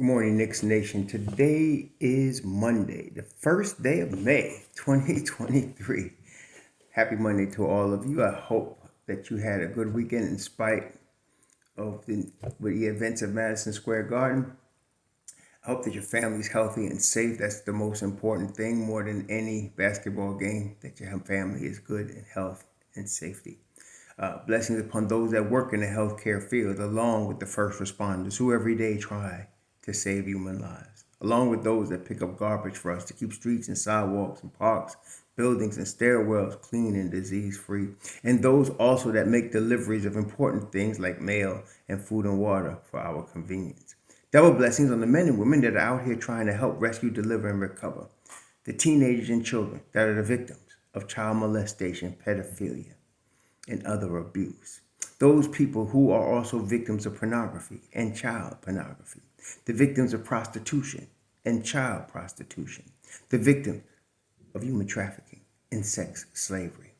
Good morning, Knicks Nation. Today is Monday, the first day of May, 2023. Happy Monday to all of you. I hope that you had a good weekend in spite of the events of Madison Square Garden. I hope that your family's healthy and safe. That's the most important thing, more than any basketball game, that your family is good in health and safety. Blessings upon those that work in the healthcare field, along with the first responders who every day try to save human lives, along with those that pick up garbage for us to keep streets and sidewalks and parks, buildings and stairwells clean and disease-free, and those also that make deliveries of important things like mail and food and water for our convenience. Double blessings on the men and women that are out here trying to help rescue, deliver, and recover the teenagers and children that are the victims of child molestation, pedophilia, and other abuse. Those people who are also victims of pornography and child pornography. The victims of prostitution and child prostitution. The victims of human trafficking and sex slavery.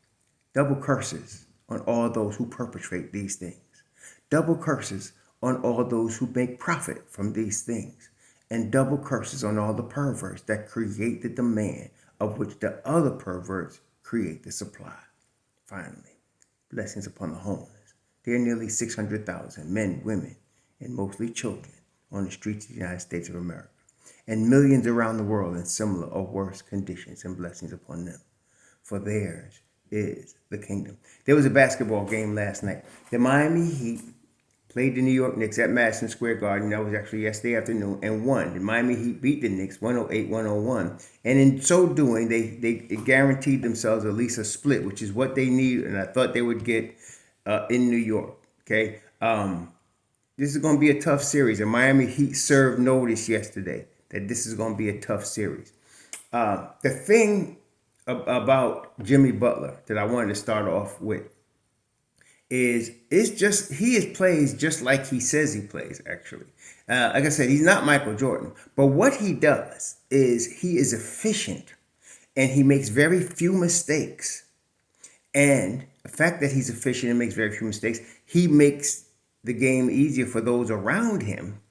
Double curses on all those who perpetrate these things. Double curses on all those who make profit from these things. And double curses on all the perverts that create the demand of which the other perverts create the supply. Finally, blessings upon the homeless. There are nearly 600,000 men, women, and mostly children on the streets of the United States of America, and millions around the world in similar or worse conditions, and blessings upon them. For theirs is the kingdom. There was a basketball game last night. The Miami Heat played the New York Knicks at Madison Square Garden. That was actually yesterday afternoon, and won. The Miami Heat beat the Knicks 108-101. And in so doing, they guaranteed themselves at least a split, which is what they need, and I thought they would get in New York. Okay. This is going to be a tough series. The Miami Heat served notice yesterday that this is going to be a tough series. The thing about Jimmy Butler that I wanted to start off with is he plays just like he says he plays, actually. Like I said, he's not Michael Jordan. But what he does is he is efficient and he makes very few mistakes. And the fact that he's efficient and makes very few mistakes, he makes the game easier for those around him,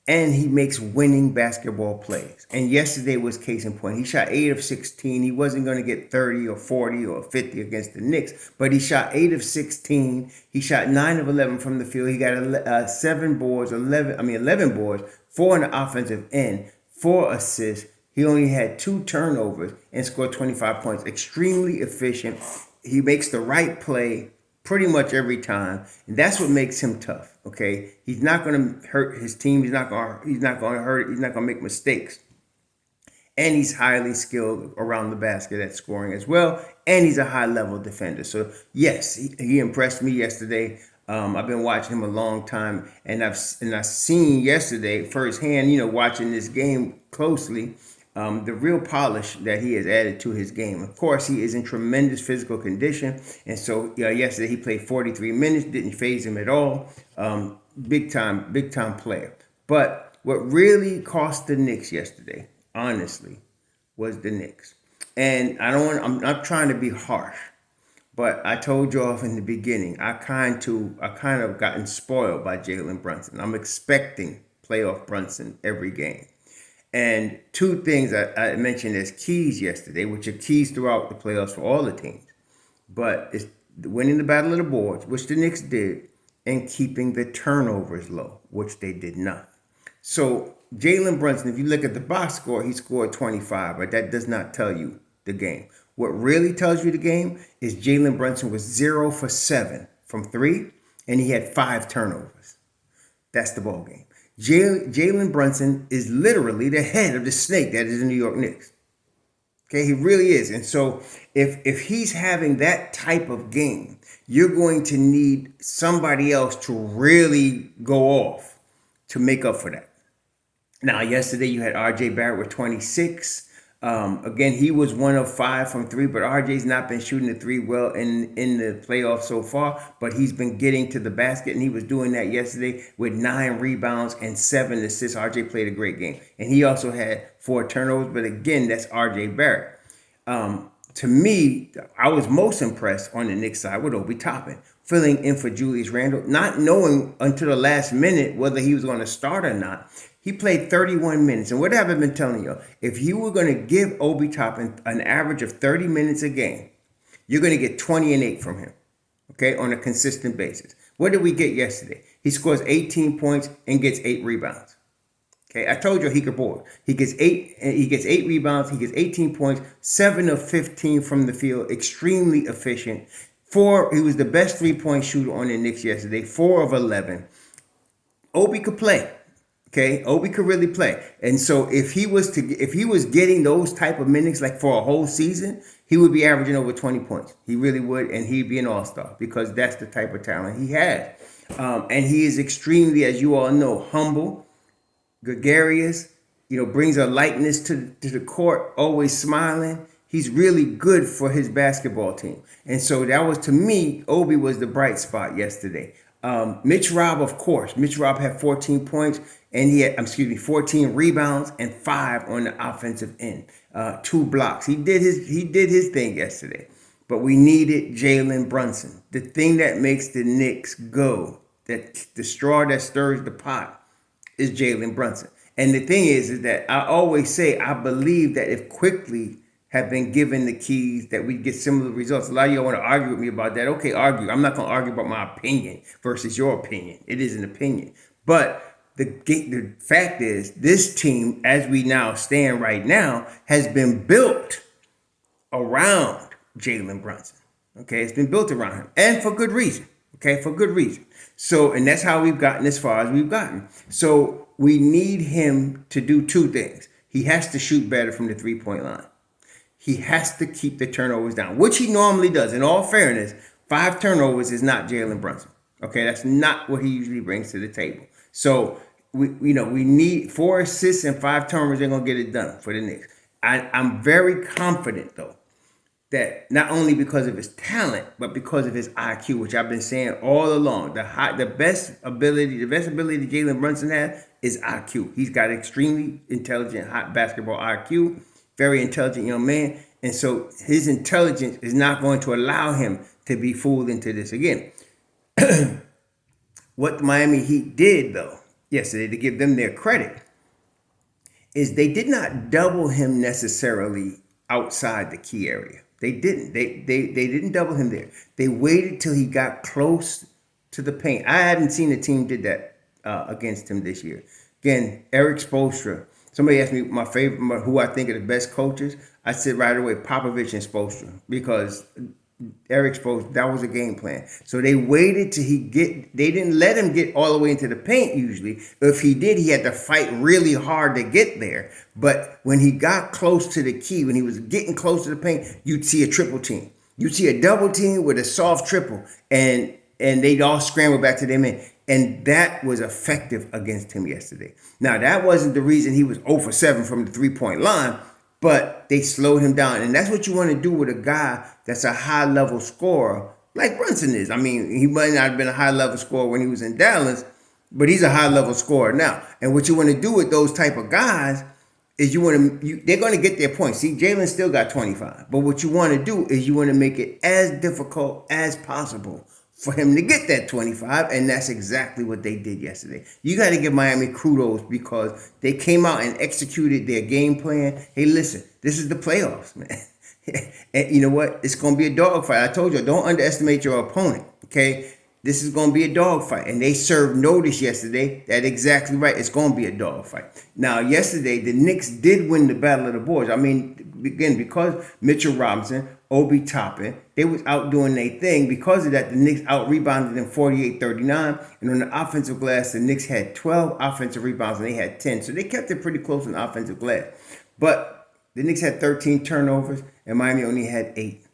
and he makes winning basketball plays. And yesterday was case in point. He shot 8 of 16. He wasn't going to get 30 or 40 or 50 against the Knicks, but he shot 8 of 16. He shot 9 of 11 from the field. He got 11 boards, 4 on the offensive end, 4 assists. He only had 2 turnovers and scored 25 points. Extremely efficient. He makes the right play pretty much every time, and that's what makes him tough. Okay, he's not going to hurt his team. He's not going to make mistakes, and he's highly skilled around the basket at scoring as well, and he's a high-level defender. So yes, he impressed me yesterday. I've been watching him a long time, and I've seen yesterday firsthand. Watching this game closely. The real polish that he has added to his game. Of course, he is in tremendous physical condition. And so yesterday he played 43 minutes, didn't faze him at all. Big time player. But what really cost the Knicks yesterday, honestly, was the Knicks. And I'm not trying to be harsh, but I told you off in the beginning, I kind of gotten spoiled by Jalen Brunson. I'm expecting playoff Brunson every game. And 2 things I mentioned as keys yesterday, which are keys throughout the playoffs for all the teams. But it's winning the battle of the boards, which the Knicks did, and keeping the turnovers low, which they did not. So Jalen Brunson, if you look at the box score, he scored 25, but that does not tell you the game. What really tells you the game is Jalen Brunson was 0 for 7 from 3, and he had 5 turnovers. That's the ball game. Jalen Brunson is literally the head of the snake that is the New York Knicks. Okay, he really is. And so if he's having that type of game, you're going to need somebody else to really go off to make up for that. Now, yesterday you had RJ Barrett with 26. Again, he was 1 of 5 from 3, but RJ's not been shooting the 3 well in the playoffs so far, but he's been getting to the basket, and he was doing that yesterday with 9 rebounds and 7 assists. RJ played a great game, and he also had 4 turnovers, but again, that's RJ Barrett. To me, I was most impressed on the Knicks side with Obi Toppin, filling in for Julius Randle, not knowing until the last minute whether he was going to start or not. He played 31 minutes. And what have I been telling you? If you were going to give Obi Toppin an average of 30 minutes a game, you're going to get 20 and 8 from him, okay, on a consistent basis. What did we get yesterday? He scores 18 points and gets 8 rebounds. Okay, I told you he could board. He gets 8 rebounds, he gets 18 points, 7 of 15 from the field, extremely efficient. He was the best three-point shooter on the Knicks yesterday, 4 of 11. Obi could play. Okay, Obi could really play. And so if he was getting those type of minutes like for a whole season, he would be averaging over 20 points. He really would, and he'd be an all-star because that's the type of talent he has. And he is extremely, as you all know, humble, gregarious, brings a lightness to the court, always smiling. He's really good for his basketball team. And so that was, to me, Obi was the bright spot yesterday. Mitch Robb, of course. Mitch Robb had 14 points and he had, 14 rebounds and 5 on the offensive end. 2 blocks. He did his thing yesterday. But we needed Jalen Brunson. The thing that makes the Knicks go, that the straw that stirs the pot, is Jalen Brunson. And the thing is that I always say I believe that if Quickly had been given the keys, that we'd get similar results. A lot of y'all want to argue with me about that. Okay, argue. I'm not going to argue about my opinion versus your opinion. It is an opinion. But the fact is, this team, as we now stand right now, has been built around Jalen Brunson. Okay, it's been built around him. And for good reason. Okay, for good reason. So, and that's how we've gotten as far as we've gotten. So we need him to do 2 things. He has to shoot better from the 3-point line. He has to keep the turnovers down, which he normally does. In all fairness, 5 turnovers is not Jalen Brunson. Okay, that's not what he usually brings to the table. So we need 4 assists and 5 turnovers. They're gonna get it done for the Knicks. I'm very confident though that not only because of his talent, but because of his IQ, which I've been saying all along. The best ability Jalen Brunson has is IQ. He's got extremely intelligent, hot basketball IQ. Very intelligent young man. And so his intelligence is not going to allow him to be fooled into this again. What the Miami Heat did, though, yesterday, to give them their credit, is they did not double him necessarily outside the key area. They didn't. They didn't double him there. They waited till he got close to the paint. I haven't seen a team did that against him this year. Again, Eric Spoelstra. Somebody asked me my favorite, who I think are the best coaches. I said right away, Popovich and Spoelstra, because Eric Spoelstra, that was a game plan. So they waited till they didn't let him get all the way into the paint usually. If he did, he had to fight really hard to get there. But when he got close to the key, when he was getting close to the paint, you'd see a triple team. You'd see a double team with a soft triple, and they'd all scramble back to their man. And that was effective against him yesterday. Now, that wasn't the reason he was 0 for 7 from the 3-point line, but they slowed him down. And that's what you want to do with a guy that's a high-level scorer like Brunson is. I mean, he might not have been a high-level scorer when he was in Dallas, but he's a high-level scorer now. And what you want to do with those type of guys is they're going to get their points. See, Jalen still got 25. But what you want to do is you want to make it as difficult as possible for him to get that 25, and that's exactly what they did yesterday. You got to give Miami kudos because they came out and executed their game plan. Hey, listen, this is the playoffs, man. And you know what? It's going to be a dogfight. I told you, don't underestimate your opponent, okay? This is going to be a dogfight, and they served notice yesterday. That's exactly right. It's going to be a dogfight. Now, yesterday, the Knicks did win the Battle of the Boards. I mean, again, because Mitchell Robinson, Obi Toppin, they was out doing their thing. Because of that, the Knicks out-rebounded them 48-39. And on the offensive glass, the Knicks had 12 offensive rebounds, and they had 10. So they kept it pretty close on the offensive glass. But the Knicks had 13 turnovers, and Miami only had 8.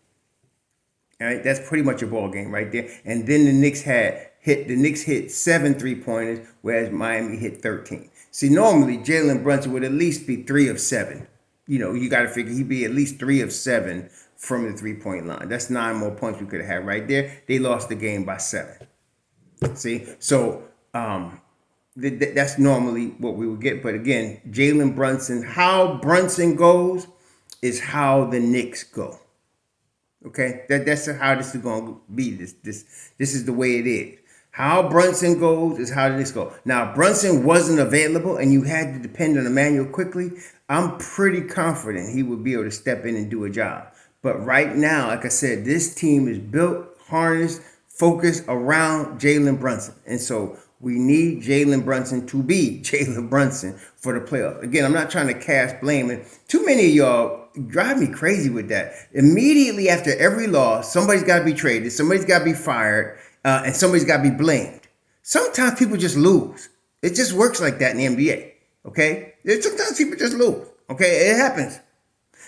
All right, that's pretty much a ball game right there. And then the Knicks hit 7 3-pointers, whereas Miami hit 13. See, normally Jalen Brunson would at least be 3 of 7. You got to figure he'd be at least 3 of 7 from the 3-point line. That's 9 more points we could have had right there. They lost the game by 7. See, so that's normally what we would get. But again, Jalen Brunson, how Brunson goes is how the Knicks go. Okay, that's how this is going to be. This is the way it is. How Brunson goes is how this go. Now, if Brunson wasn't available and you had to depend on Emmanuel quickly, I'm pretty confident he would be able to step in and do a job. But right now, like I said, this team is built, harnessed, focused around Jalen Brunson. And so we need Jalen Brunson to be Jalen Brunson for the playoffs. Again, I'm not trying to cast blame. And too many of y'all drive me crazy with that. Immediately after every loss, somebody's got to be traded, somebody's got to be fired, and somebody's got to be blamed. Sometimes people just lose. It just works like that in the NBA. Okay? Sometimes people just lose. Okay? It happens.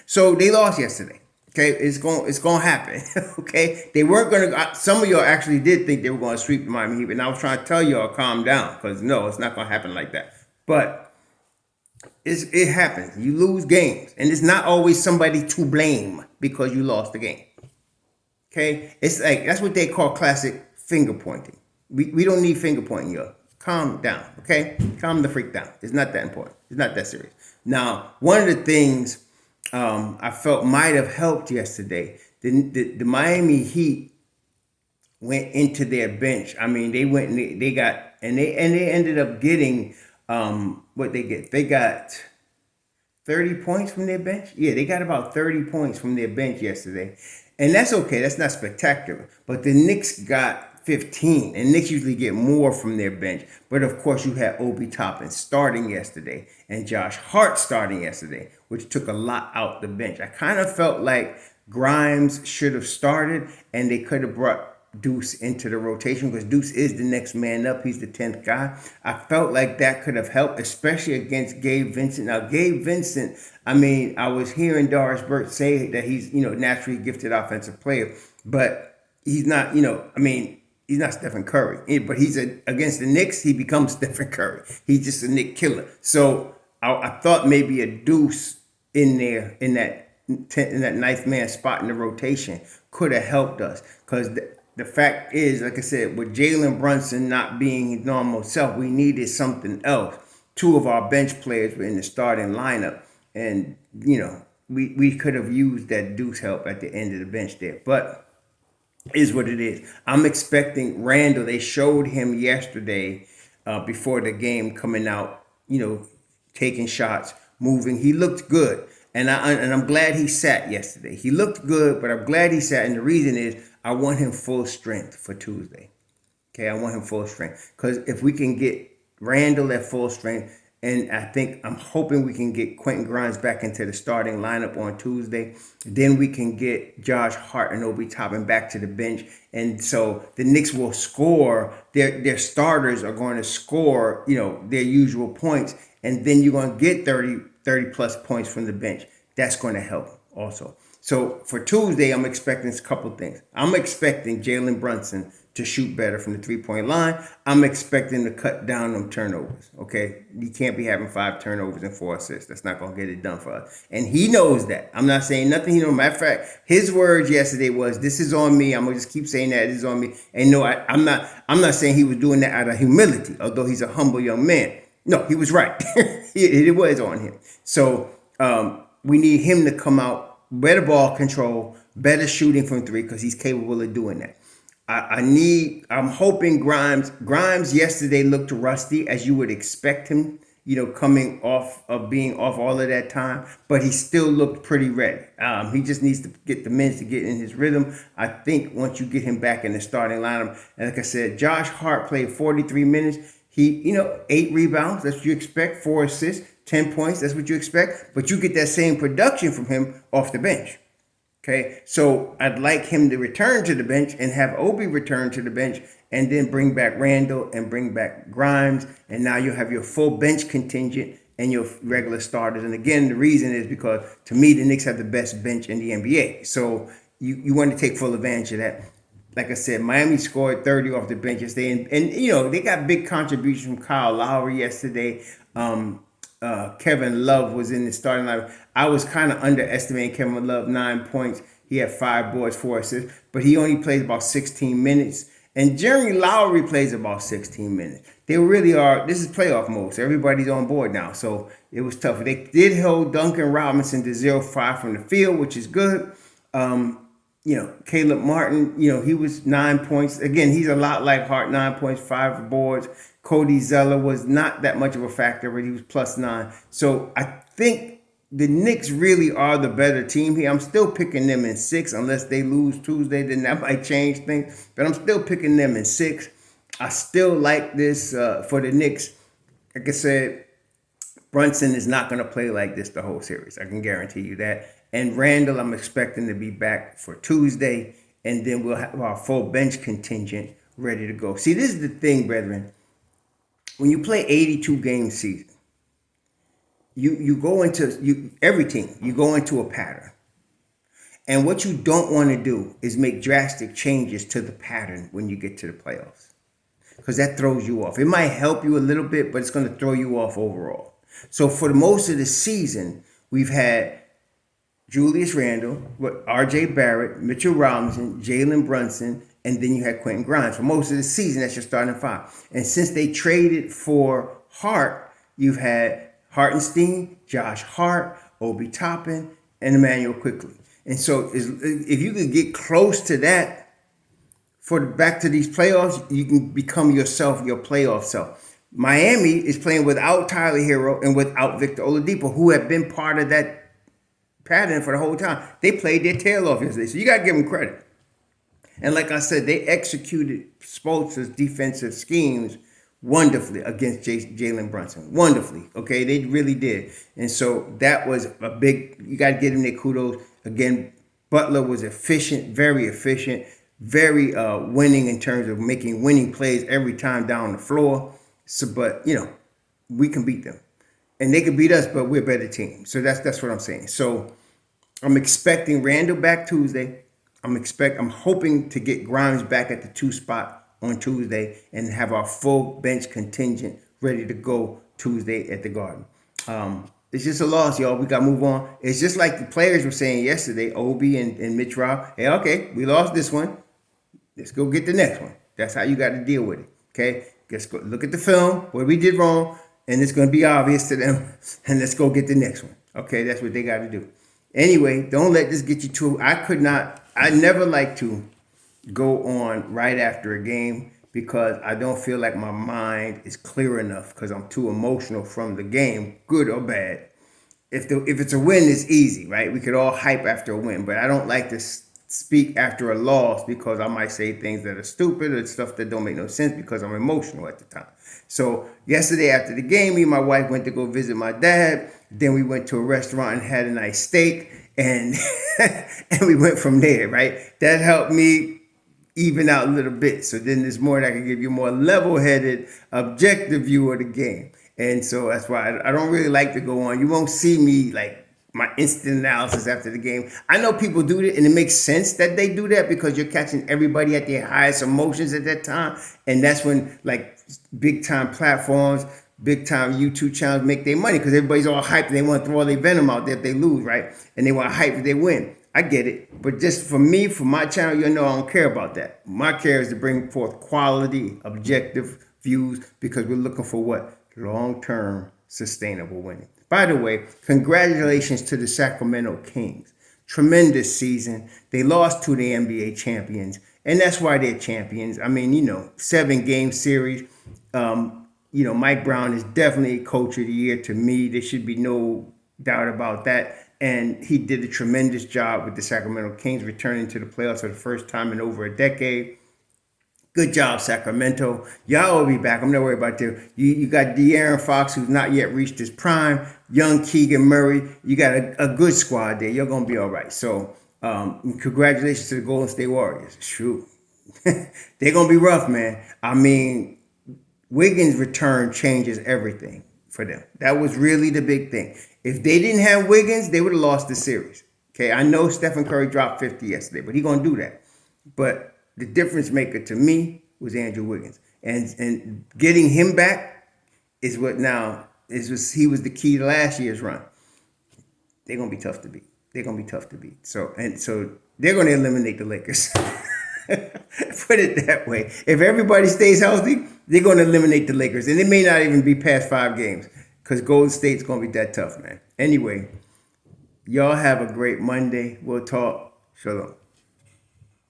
So they lost yesterday. Okay, it's going to happen. Okay, they weren't going to. Some of y'all actually did think they were going to sweep the Miami Heat, and I was trying to tell y'all calm down because no, it's not going to happen like that. But it happens. You lose games, and it's not always somebody to blame because you lost the game. Okay, it's like that's what they call classic finger pointing. We don't need finger pointing, y'all. Calm down. Okay, calm the freak down. It's not that important. It's not that serious. Now, one of the things I felt might have helped yesterday. The Miami Heat went into their bench. I mean, they went and they got and they ended up getting what they get. They got 30 points from their bench. Yeah, they got about 30 points from their bench yesterday, and that's okay. That's not spectacular. But the Knicks got 15, and Knicks usually get more from their bench. But of course, you had Obi Toppin starting yesterday and Josh Hart starting yesterday, which took a lot out the bench. I kind of felt like Grimes should have started, and they could have brought Deuce into the rotation because Deuce is the next man up. He's the 10th guy. I felt like that could have helped, especially against Gabe Vincent. Now, Gabe Vincent, I mean, I was hearing Doris Burke say that he's, naturally gifted offensive player, but he's not, he's not Stephen Curry, but he's against the Knicks. He becomes Stephen Curry. He's just a Knick killer. So I thought maybe a Deuce in there in that ninth man spot in the rotation could have helped us. Because the fact is, like I said, with Jalen Brunson not being his normal self, we needed something else. Two of our bench players were in the starting lineup, and we could have used that Deuce help at the end of the bench there, but. Is what it is. I'm expecting Randall. They showed him yesterday before the game coming out, taking shots, moving. He looked good. And I'm glad he sat yesterday. He looked good, but I'm glad he sat. And the reason is I want him full strength for Tuesday. Okay, I want him full strength. Because if we can get Randall at full strength, and I'm hoping we can get Quentin Grimes back into the starting lineup on Tuesday. Then we can get Josh Hart and Obi Toppin back to the bench. And so the Knicks will score. Their starters are going to score, their usual points. And then you're going to get 30 plus points from the bench. That's going to help also. So for Tuesday, I'm expecting a couple things. I'm expecting Jalen Brunson to shoot better from the three-point line. I'm expecting to cut down on turnovers, okay? You can't be having 5 turnovers and 4 assists. That's not going to get it done for us. And he knows that. I'm not saying nothing. Matter of fact, his words yesterday was, this is on me. I'm going to just keep saying that. This is on me. And no, I'm not saying he was doing that out of humility, although he's a humble young man. No, he was right. it was on him. So we need him to come out, better ball control, better shooting from 3 because he's capable of doing that. I'm hoping Grimes yesterday looked rusty as you would expect him, coming off of being off all of that time, but he still looked pretty ready. He just needs to get the minutes to get in his rhythm. I think once you get him back in the starting lineup, and like I said, Josh Hart played 43 minutes. He, 8 rebounds, that's what you expect, 4 assists, 10 points, that's what you expect, but you get that same production from him off the bench. Okay, so I'd like him to return to the bench and have Obi return to the bench and then bring back Randall and bring back Grimes. And now you'll have your full bench contingent and your regular starters. And again, the reason is because to me, the Knicks have the best bench in the NBA. So you want to take full advantage of that. Like I said, Miami scored 30 off the bench yesterday. And they got big contributions from Kyle Lowry yesterday. Kevin Love was in the starting lineup. I was kind of underestimating Kevin Love, 9 points. He had 5 boards, 4 assists, but he only plays about 16 minutes. And Jeremy Lowry plays about 16 minutes. They really are. This is playoff mode, so everybody's on board now. So it was tough. They did hold Duncan Robinson to 0-5 from the field, which is good. Caleb Martin, he was 9 points. Again, he's a lot like Hart, 9 points, 5 boards. Cody Zeller was not that much of a factor, but he was +9. So I think the Knicks really are the better team here. I'm still picking them in 6, unless they lose Tuesday, then that might change things. But I'm still picking them in 6. I still like this for the Knicks. Like I said, Brunson is not going to play like this the whole series. I can guarantee you that. And Randall, I'm expecting to be back for Tuesday. And then we'll have our full bench contingent ready to go. See, this is the thing, brethren. When you play 82-game season, you go into every team. You go into a pattern. And what you don't want to do is make drastic changes to the pattern when you get to the playoffs, because that throws you off. It might help you a little bit, but it's going to throw you off overall. So for most of the season, we've had Julius Randle, R.J. Barrett, Mitchell Robinson, Jalen Brunson, and then you had Quentin Grimes. For most of the season, that's your starting 5. And since they traded for Hart, you've had Hartenstein, Josh Hart, Obi Toppin, and Emmanuel Quickley. And so if you could get close to that back to these playoffs, you can become yourself, your playoff self. Miami is playing without Tyler Hero and without Victor Oladipo, who have been part of that pattern for the whole time. They played their tail off yesterday, so you got to give them credit. And like I said, they executed Spoelstra's defensive schemes wonderfully against Jalen Brunson. Wonderfully, okay? They really did. And so that was a big, you got to give them their kudos. Again, Butler was efficient, very winning in terms of making winning plays every time down the floor. So, but, we can beat them. And they can beat us, but we're a better team. So that's what I'm saying. So I'm expecting Randall back Tuesday. I'm hoping to get Grimes back at the 2 spot on Tuesday and have our full bench contingent ready to go Tuesday at the Garden. It's just a loss, y'all. We got to move on. It's just like the players were saying yesterday, Obi and Mitch Rob. Hey, okay, we lost this one. Let's go get the next one. That's how you got to deal with it, okay? Let's go look at the film, what we did wrong, and it's going to be obvious to them, and let's go get the next one, okay? That's what they got to do. Anyway, don't let this get you too. I never like to go on right after a game because I don't feel like my mind is clear enough because I'm too emotional from the game, good or bad. If it's a win, it's easy, right? We could all hype after a win, but I don't like to speak after a loss because I might say things that are stupid or stuff that don't make no sense because I'm emotional at the time. So yesterday after the game, me and my wife went to go visit my dad. Then we went to a restaurant and had a nice steak, and and we went from there, right? That helped me even out a little bit. So then this morning I can give you a more level-headed, objective view of the game. And so that's why I don't really like to go on. You won't see me like my instant analysis after the game. I know people do that, and it makes sense that they do that because you're catching everybody at their highest emotions at that time. And that's when like big-time platforms, big-time YouTube channels make their money because everybody's all hyped and they want to throw all their venom out there if they lose, right? And they want to hype if they win. I get it. But just for me, for my channel, I don't care about that. My care is to bring forth quality, objective views because we're looking for what? Long-term, sustainable winning. By the way, congratulations to the Sacramento Kings. Tremendous season. They lost to the NBA champions, and that's why they're champions. I mean, 7-game series. Mike Brown is definitely coach of the year to me. There should be no doubt about that. And he did a tremendous job with the Sacramento Kings returning to the playoffs for the first time in over a decade. Good job, Sacramento. Y'all will be back. I'm not worried about that. You got De'Aaron Fox, who's not yet reached his prime. Young Keegan Murray. You got a good squad there. You're going to be all right. So congratulations to the Golden State Warriors. Shoot. They're going to be rough, man. I mean, Wiggins' return changes everything for them. That was really the big thing. If they didn't have Wiggins, they would have lost the series. Okay, I know Stephen Curry dropped 50 yesterday, but he's going to do that. But the difference maker to me was Andrew Wiggins. And getting him back is what now he was the key to last year's run. They're going to be tough to beat. So they're going to eliminate the Lakers. Put it that way. If everybody stays healthy, they're going to eliminate the Lakers. And it may not even be past 5 games because Golden State's going to be that tough, man. Anyway, y'all have a great Monday. We'll talk. Shalom.